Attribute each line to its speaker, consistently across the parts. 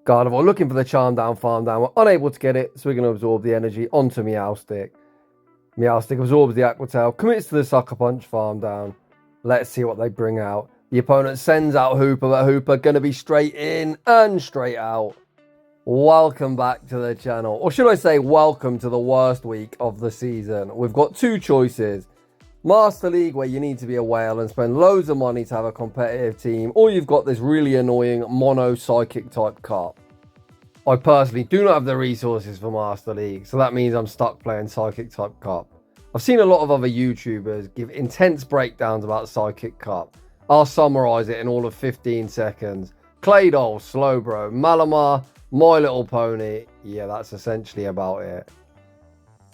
Speaker 1: Gardavoir looking for the charm down, farm down. We're unable to get it, so we're going to absorb the energy onto Meowstic. Meowstic absorbs the Aqua Tail, commits to the Sucker Punch, farm down. Let's see what they bring out. The opponent sends out Hooper, but Hooper going to be straight in and straight out. Welcome back to the channel, or should I say welcome to the worst week of the season. We've got two choices. Master League, where you need to be a whale and spend loads of money to have a competitive team, or you've got this really annoying mono psychic type cup. I personally do not have the resources for Master League, so that means I'm stuck playing Psychic type Cup. I've seen a lot of other YouTubers give intense breakdowns about Psychic Cup. I'll summarise it in all of 15 seconds. Claydol, Slowbro, Malamar, My Little Pony. Yeah, that's essentially about it.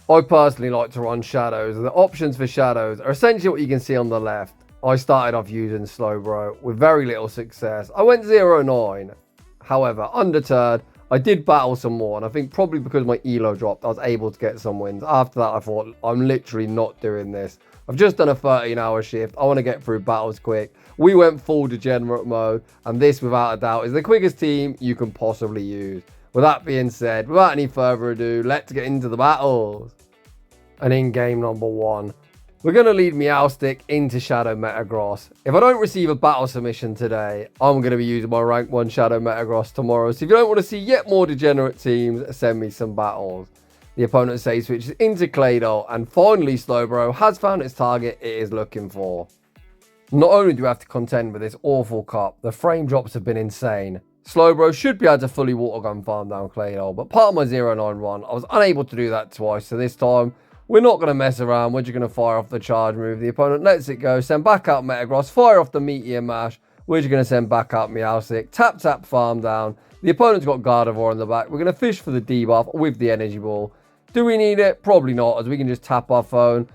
Speaker 1: I personally like to run Shadows, and the options for Shadows are essentially what you can see on the left. I started off using Slowbro with very little success. I went 0-9. However, undeterred, I did battle some more, and I think probably because my elo dropped, I was able to get some wins. After that, I thought, I'm literally not doing this. I've just done a 13-hour shift. I want to get through battles quick. We went full Degenerate mode, and this, without a doubt, is the quickest team you can possibly use. With that being said, without any further ado, let's get into the battles. And in game number 1, we're going to lead Meowstic into Shadow Metagross. If I don't receive a battle submission today, I'm going to be using my rank 1 Shadow Metagross tomorrow. So if you don't want to see yet more Degenerate teams, send me some battles. The opponent save switches into Claydol, and finally Slowbro has found its target it is looking for. Not only do we have to contend with this awful cup, the frame drops have been insane. Slowbro should be able to fully water gun farm down Claydol, but part of my 0-9 run, I was unable to do that twice, so this time, we're not going to mess around. We're just going to fire off the charge move. The opponent lets it go. Send back out Metagross. Fire off the Meteor Mash. We're just going to send back out Meowstic. Tap, tap, farm down. The opponent's got Gardavoir in the back. We're going to fish for the debuff with the Energy Ball. Do we need it? Probably not, as we can just tap our phone.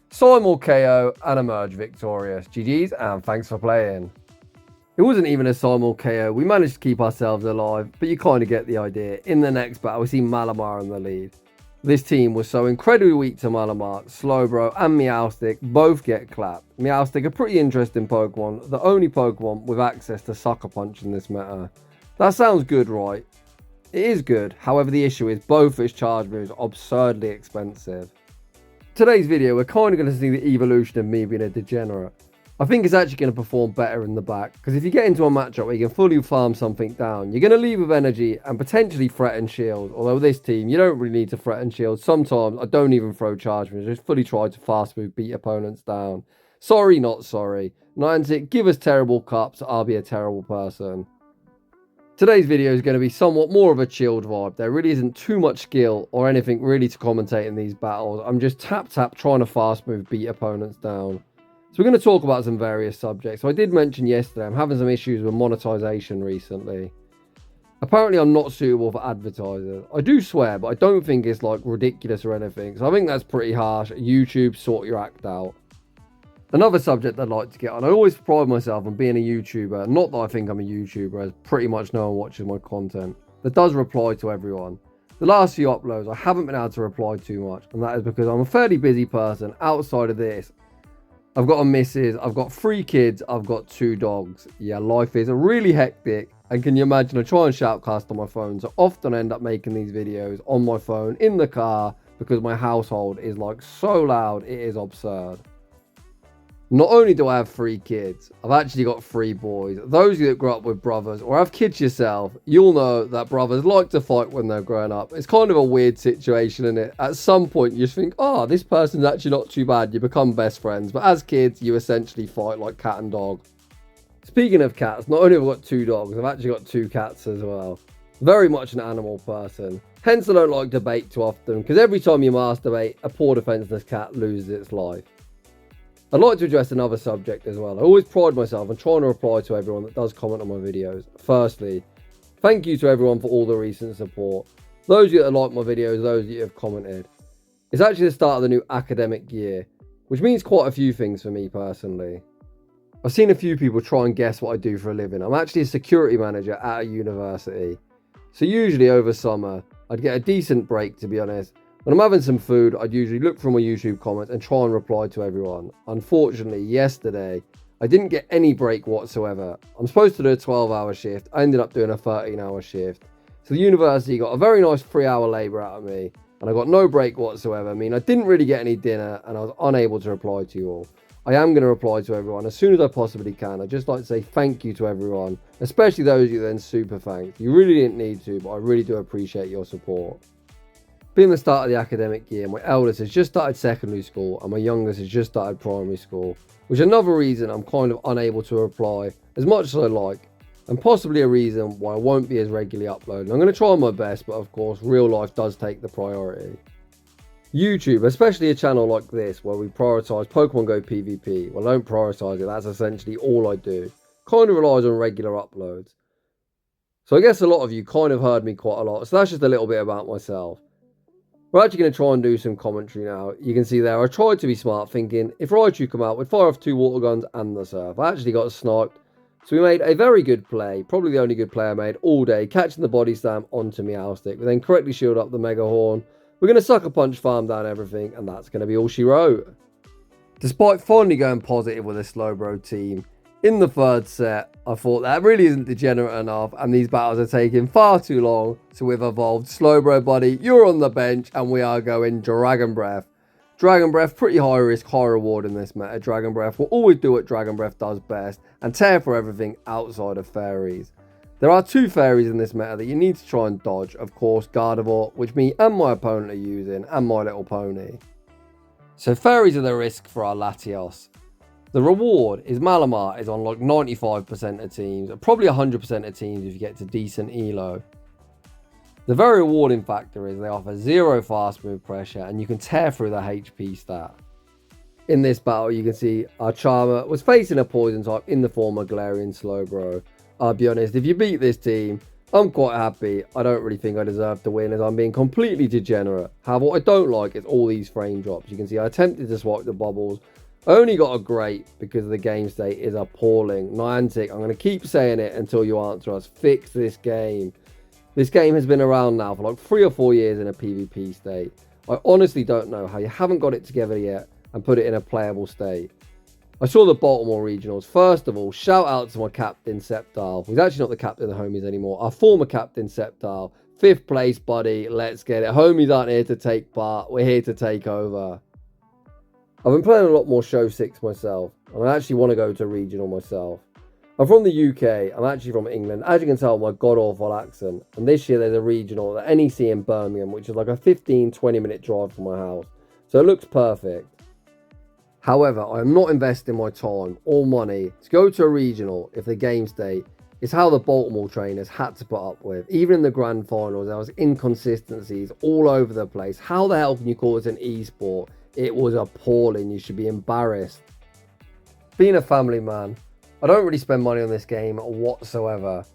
Speaker 1: Simul KO and emerge victorious. GG's and thanks for playing. It wasn't even a Simul KO. We managed to keep ourselves alive, but you kind of get the idea. In the next battle, we see Malamar in the lead. This team was so incredibly weak to Malamar, Slowbro and Meowstic both get clapped. Meowstic, a pretty interesting Pokemon, the only Pokemon with access to Sucker Punch in this meta. That sounds good, right? It is good, however the issue is both its charge moves are absurdly expensive. Today's video we're kind of going to see the evolution of me being a degenerate. I think it's actually going to perform better in the back, because if you get into a matchup where you can fully farm something down, you're going to leave with energy and potentially threaten shield. Although with this team, you don't really need to threaten shield. Sometimes I don't even throw charge moves, just fully try to fast move, beat opponents down. Sorry, not sorry. Niantic, give us terrible cups, I'll be a terrible person. Today's video is going to be somewhat more of a chilled vibe. There really isn't too much skill or anything really to commentate in these battles. I'm just tap trying to fast move, beat opponents down. So we're going to talk about some various subjects. So I did mention yesterday I'm having some issues with monetization recently. Apparently I'm not suitable for advertisers. I do swear, but I don't think it's like ridiculous or anything. So I think that's pretty harsh. YouTube, sort your act out. Another subject I'd like to get on. I always pride myself on being a YouTuber. Not that I think I'm a YouTuber, as pretty much no one watches my content. That does reply to everyone. The last few uploads I haven't been able to reply too much. And that is because I'm a fairly busy person. Outside of this, I've got a missus, I've got 3 kids, I've got 2 dogs. Yeah, life is really hectic. And can you imagine, I try and shoutcast on my phone. So often I end up making these videos on my phone, in the car, because my household is like so loud, it is absurd. Not only do I have 3 kids, I've actually got 3 boys. Those of you that grew up with brothers or have kids yourself, you'll know that brothers like to fight when they're growing up. It's kind of a weird situation, isn't it? At some point you just think, oh, this person's actually not too bad. You become best friends. But as kids, you essentially fight like cat and dog. Speaking of cats, not only have I got 2 dogs, I've actually got 2 cats as well. Very much an animal person. Hence I don't like debate too often, because every time you masturbate, a poor defenseless cat loses its life. I'd like to address another subject as well. I always pride myself on trying to reply to everyone that does comment on my videos. Firstly, thank you to everyone for all the recent support. Those of you that like my videos, those of you that have commented. It's actually the start of the new academic year, which means quite a few things for me personally. I've seen a few people try and guess what I do for a living. I'm actually a security manager at a university. So usually over summer, I'd get a decent break, to be honest. When I'm having some food, I'd usually look through my YouTube comments and try and reply to everyone. Unfortunately, yesterday, I didn't get any break whatsoever. I'm supposed to do a 12-hour shift. I ended up doing a 13-hour shift. So the university got a very nice 3-hour labour out of me, and I got no break whatsoever. I mean, I didn't really get any dinner, and I was unable to reply to you all. I am going to reply to everyone as soon as I possibly can. I'd just like to say thank you to everyone, especially those of you then super thanked. You really didn't need to, but I really do appreciate your support. Being the start of the academic year, my eldest has just started secondary school and my youngest has just started primary school, which is another reason I'm kind of unable to reply as much as I like, and possibly a reason why I won't be as regularly uploading. I'm going to try my best, but of course real life does take the priority. YouTube, especially a channel like this where we prioritise Pokemon Go PvP, well I don't prioritise it, that's essentially all I do, kind of relies on regular uploads. So I guess a lot of you kind of heard me quite a lot, so that's just a little bit about myself. We're actually going to try and do some commentary now. You can see there, I tried to be smart, thinking if Raichu come out, we'd fire off 2 water guns and the surf. I actually got sniped, so we made a very good play, probably the only good play I made all day, catching the body slam onto Meowstic. We then correctly shield up the Mega Horn. We're going to sucker punch, farm down everything, and that's going to be all she wrote. Despite finally going positive with a Slowbro team, in the third set, I thought that really isn't degenerate enough and these battles are taking far too long, so we've evolved Slowbro buddy, you're on the bench and we are going Dragon Breath. Dragon Breath, pretty high risk, high reward in this meta. Dragon Breath will always do what Dragon Breath does best and tear for everything outside of fairies. There are 2 fairies in this meta that you need to try and dodge, of course Gardavoir, which me and my opponent are using, and My Little Pony. So fairies are the risk for our Latios. The reward is Malamar is on like 95% of teams, probably 100% of teams if you get to decent elo. The very rewarding factor is they offer 0 fast move pressure and you can tear through the HP stat. In this battle you can see our Charmer was facing a poison type in the form of Galarian Slowbro. I'll be honest, if you beat this team, I'm quite happy. I don't really think I deserve to win as I'm being completely degenerate. However, what I don't like is all these frame drops. You can see I attempted to swipe the bubbles. I only got a great because the game state is appalling. Niantic, I'm going to keep saying it until you answer us. Fix this game. This game has been around now for like 3 or 4 years in a PvP state. I honestly don't know how you haven't got it together yet and put it in a playable state. I saw the Baltimore Regionals. First of all, shout out to my captain, Sceptile. He's actually not the captain of the homies anymore. Our former captain, Sceptile. 5th place, buddy. Let's get it. Homies aren't here to take part. We're here to take over. I've been playing a lot more Show 6 myself. And I actually want to go to Regional myself. I'm from the UK. I'm actually from England. As you can tell, my god-awful accent. And this year there's a Regional at NEC in Birmingham, which is like a 15-20 minute drive from my house. So it looks perfect. However, I am not investing my time or money to go to a regional if the game state is how the Baltimore trainers had to put up with. Even in the grand finals, there was inconsistencies all over the place. How the hell can you call it an esport? It was appalling. You should be embarrassed. Being a family man, I don't really spend money on this game whatsoever.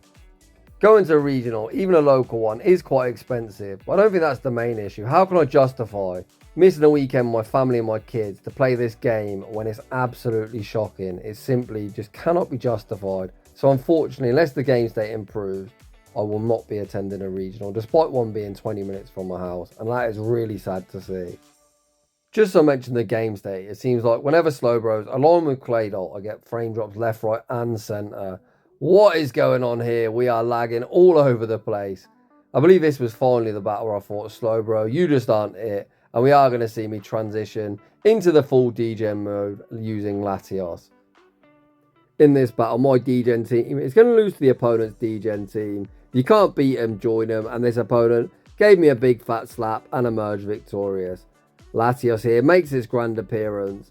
Speaker 1: Going to a regional, even a local one, is quite expensive, but I don't think that's the main issue. How can I justify missing a weekend with my family and my kids to play this game when it's absolutely shocking? It simply just cannot be justified. So unfortunately, unless the game state improves, I will not be attending a regional, despite one being 20 minutes from my house, and that is really sad to see. Just so I mentioned the game state, it seems like whenever Slowbros, along with Claydol, I get frame drops left, right and centre. What is going on here? We are lagging all over the place. I believe this was finally the battle where I thought, Slowbro, you just aren't it. And we are going to see me transition into the full degen mode using Latios. In this battle, my degen team is going to lose to the opponent's degen team. If you can't beat them, join them. And this opponent gave me a big fat slap and emerged victorious. Latios here makes his grand appearance.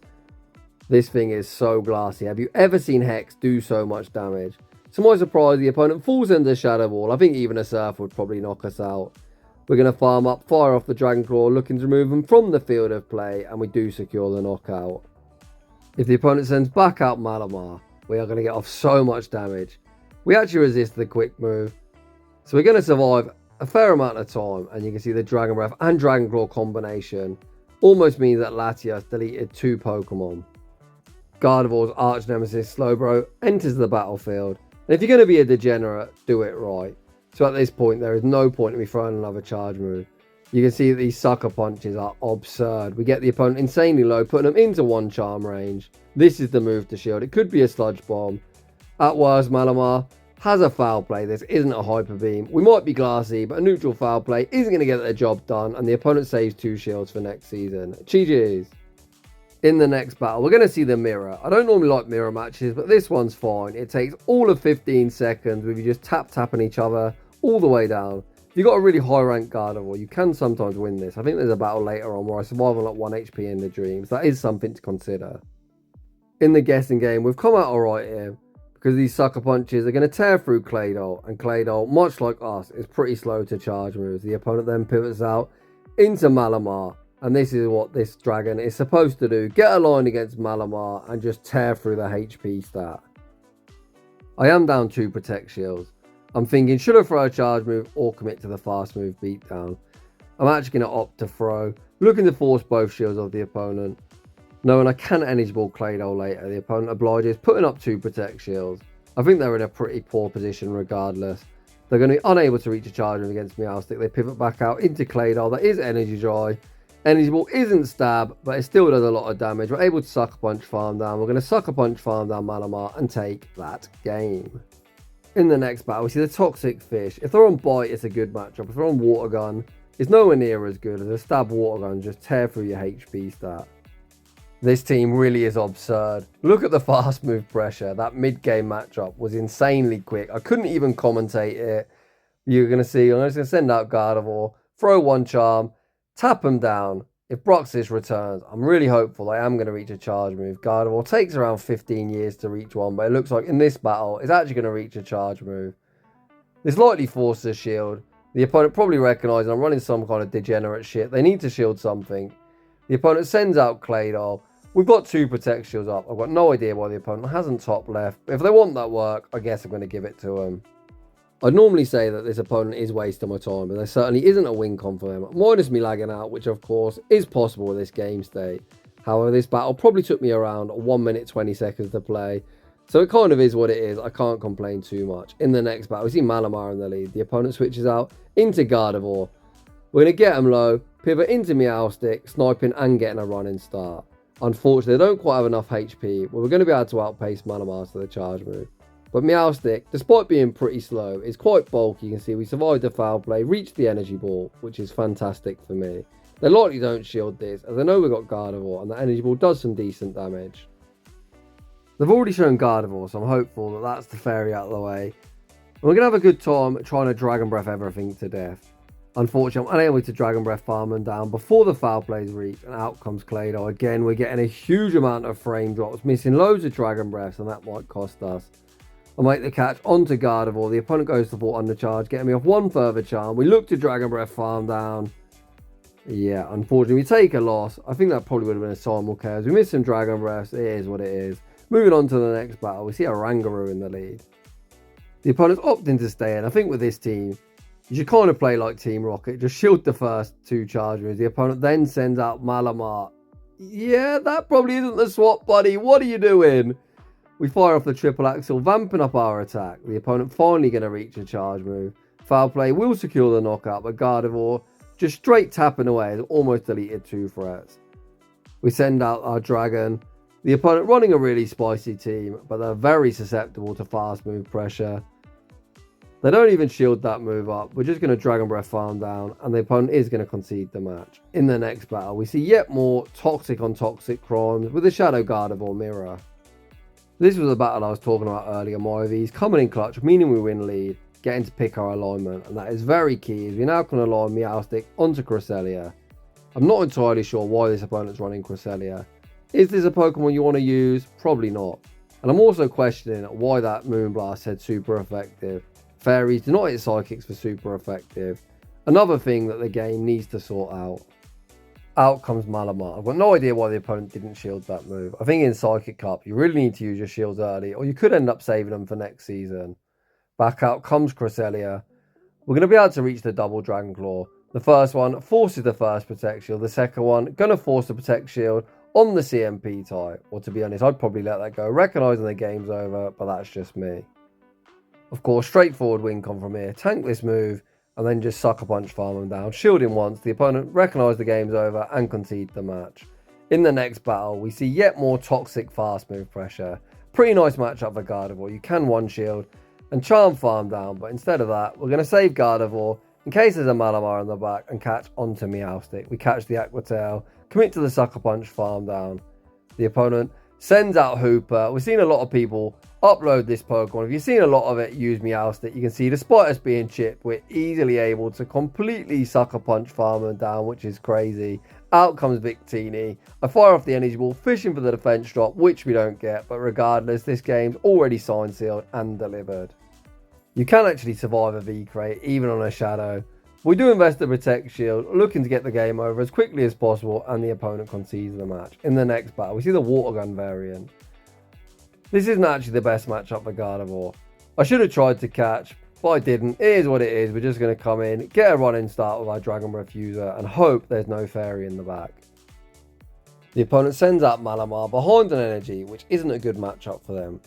Speaker 1: This thing is so glassy. Have you ever seen Hex do so much damage? To my surprise, the opponent falls into Shadow Ball. I think even a Surf would probably knock us out. We're going to farm up, fire off the Dragon Claw, looking to remove him from the field of play, and we do secure the knockout. If the opponent sends back out Malamar, we are going to get off so much damage. We actually resist the quick move, so we're going to survive a fair amount of time, and you can see the Dragon Breath and Dragon Claw combination almost means that Latios deleted 2 Pokemon. Gardevoir's arch nemesis Slowbro enters the battlefield, and if you're going to be a degenerate, do it right. So at this point, there is no point in me throwing another charge move. You can see that these sucker punches are absurd. We get the opponent insanely low, putting them into 1 charm range. This is the move to shield. It could be a sludge bomb. At worst, Malamar has a foul play. This isn't a hyper beam. We might be glassy, but a neutral foul play isn't going to get the job done, and the opponent saves 2 shields for next season. GG's. In the next battle, we're going to see the mirror. I don't normally like mirror matches, but this one's fine. It takes all of 15 seconds with you just tapping each other all the way down. If you've got a really high rank Gardavoir, you can sometimes win this. I think there's a battle later on where I survive on like 1 HP in the dreams. That is something to consider. In the guessing game, we've come out alright here, because these sucker punches are going to tear through Claydol, and Claydol, much like us, is pretty slow to charge moves. The opponent then pivots out into Malamar, and this is what this dragon is supposed to do. Get a line against Malamar and just tear through the HP stat. I am down 2 protect shields. I'm thinking, should I throw a charge move or commit to the fast move beatdown? I'm actually going to opt to throw, looking to force both shields of the opponent. Knowing I can energy ball Claydol later, the opponent obliges, putting up 2 protect shields. I think they're in a pretty poor position regardless. They're going to be unable to reach a charge move against Meowstic. They pivot back out into Claydol. That is energy dry. Energy ball isn't stab, but it still does a lot of damage. We're able to sucker punch farm down. We're going to sucker punch farm down Malamar and take that game. In the next battle, we see the Toxic Fish. If they're on Bite, it's a good matchup. If they're on Water Gun, it's nowhere near as good as a stab Water Gun. Just tear through your HP stat. This team really is absurd. Look at the fast move pressure. That mid-game matchup was insanely quick. I couldn't even commentate it. You're going to see, I'm just going to send out Gardavoir, throw 1 charm, tap him down. If Bruxis returns, I'm really hopeful I am going to reach a charge move. Gardavoir takes around 15 years to reach one, but it looks like in this battle, it's actually going to reach a charge move. This likely forces a shield. The opponent probably recognises I'm running some kind of degenerate shit. They need to shield something. The opponent sends out Claydol. We've got 2 protect shields up. I've got no idea why the opponent hasn't top left. But if they want that work, I guess I'm going to give it to them. I'd normally say that this opponent is wasting my time, but there certainly isn't a win con for them. Minus me lagging out, which of course is possible with this game state. However, this battle probably took me around 1 minute 20 seconds to play. So it kind of is what it is. I can't complain too much. In the next battle, we see Malamar in the lead. The opponent switches out into Gardavoir. We're going to get him low, pivot into Meowstic, sniping and getting a running start. Unfortunately, they don't quite have enough HP, but we're going to be able to outpace Malamar to the charge move. But Meowstic, despite being pretty slow, is quite bulky. You can see we survived the foul play, reached the energy ball, which is fantastic for me. They likely don't shield this, as I know we've got Gardavoir, and the energy ball does some decent damage. They've already shown Gardavoir, so I'm hopeful that that's the fairy out of the way. And we're going to have a good time trying to Dragon Breath everything to death. Unfortunately, I'm unable to Dragon Breath farm them down before the foul plays reach, and out comes Claydol. Again, we're getting a huge amount of frame drops, missing loads of Dragon Breaths, and that might cost us. I make the catch onto Gardavoir. The opponent goes to fort undercharge, getting me off 1 further charm. We look to Dragon Breath farm down. Yeah, unfortunately, we take a loss. I think that probably would have been a simul chaos. We missed some Dragon Breaths. It is what it is. Moving on to the next battle, we see a Rangaroo in the lead. The opponent's opting to stay in. I think with this team, you should kind of play like Team Rocket. Just shield the first 2 charge moves. The opponent then sends out Malamar. Yeah, that probably isn't the swap, buddy. What are you doing? We fire off the triple axle, vamping up our attack. The opponent finally going to reach a charge move. Foul play will secure the knockout, but Gardavoir just straight tapping away has almost deleted 2 threats. We send out our dragon. The opponent running a really spicy team, but they're very susceptible to fast move pressure. They don't even shield that move up. We're just going to Dragon Breath farm down, and the opponent is going to concede the match. In the next battle, we see yet more toxic on toxic crimes with the Shadow Gardavoir mirror. This was the battle I was talking about earlier. My V's coming in clutch, meaning we win lead, getting to pick our alignment, and that is very key as we now can align Meowstic onto Cresselia. I'm not entirely sure why this opponent's running Cresselia. Is this a Pokemon you want to use? Probably not. And I'm also questioning why that Moonblast said super effective. Fairies do not hit Psychics for super effective. Another thing that the game needs to sort out. Out comes Malamar. I've got no idea why the opponent didn't shield that move. I think in Psychic Cup, you really need to use your shields early, or you could end up saving them for next season. Back out comes Cresselia. We're going to be able to reach the double Dragon Claw. The first one forces the first Protect Shield. The second one, going to force the Protect Shield on the CMP type. Or to be honest, I'd probably let that go, recognising the game's over, but that's just me. Of course, straightforward win con from here. Tank this move, and then just Sucker Punch farm them down. Shield him once, the opponent recognise the game's over and concede the match. In the next battle, we see yet more toxic fast move pressure. Pretty nice matchup for Gardavoir. You can one shield, and Charm farm down, but instead of that, we're going to save Gardavoir in case there's a Malamar in the back and catch onto Meowstic. We catch the Aqua Tail, commit to the Sucker Punch, farm down. The opponent sends out Hooper. We've seen a lot of people upload this Pokemon. If you've seen a lot of it use Meowstic, you can see despite us being chipped, we're easily able to completely Sucker Punch farm them down, which is crazy. Out comes Victini. I fire off the Energy Ball, fishing for the defense drop, which we don't get, but regardless, this game's already signed, sealed, and delivered. You can actually survive a V-Crate, even on a Shadow. We do invest the Protect Shield, looking to get the game over as quickly as possible, and the opponent concedes the match. In the next battle, we see the Water Gun variant. This isn't actually the best matchup for Gardevoir. I should have tried to catch, but I didn't. It is what it is. We're just going to come in, get a running start with our Dragon Breath user, and hope there's no Fairy in the back. The opponent sends out Malamar behind an Energy, which isn't a good matchup for them.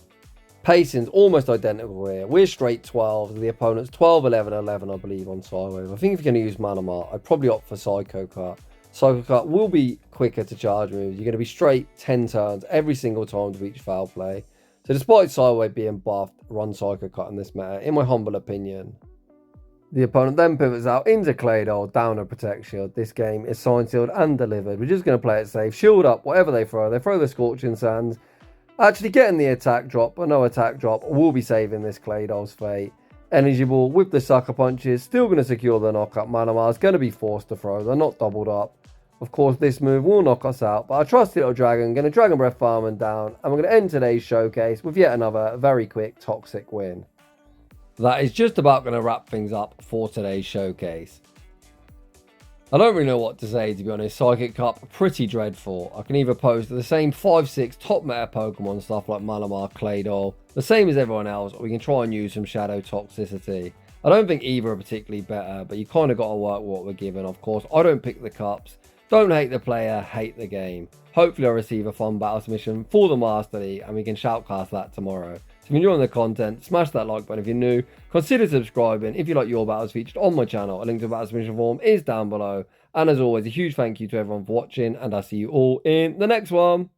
Speaker 1: Pacing's almost identical here. We're straight 12. The opponent's 12, 11, 11, I believe, on Psywave. I think if you're going to use Malamar, I'd probably opt for Psycho Cut. Psycho Cut will be quicker to charge moves. You're going to be straight 10 turns every single time to reach foul play. So despite Psywave being buffed, run Psycho Cut in this meta, in my humble opinion. The opponent then pivots out into Claydol, down a Protect Shield. This game is signed, sealed, and delivered. We're just going to play it safe. Shield up, whatever they throw. They throw the Scorching Sands. Actually getting the attack drop, but no attack drop. We'll be saving this Claydol's fate. Energy Ball with the Sucker Punches, still going to secure the knockup. Malamar's going to be forced to throw. They're not doubled up. Of course, this move will knock us out, but our trusty little dragon going to Dragon Breath farm and down, and we're going to end today's showcase with yet another very quick toxic win. That is just about going to wrap things up for today's showcase. I don't really know what to say, to be honest. Psychic Cup, pretty dreadful. I can either post the same 5-6 top meta Pokemon stuff like Malamar, Claydol, the same as everyone else, or we can try and use some Shadow Toxicity. I don't think either are particularly better, but you kind of got to work with what we're given. Of course, I don't pick the cups. Don't hate the player, hate the game. Hopefully I'll receive a fun battle submission for the Master League, and we can shoutcast that tomorrow. So if you're enjoying the content, smash that like button if you're new. Consider subscribing if you like your battles featured on my channel. A link to the battle submission form is down below. And as always, a huge thank you to everyone for watching, and I'll see you all in the next one.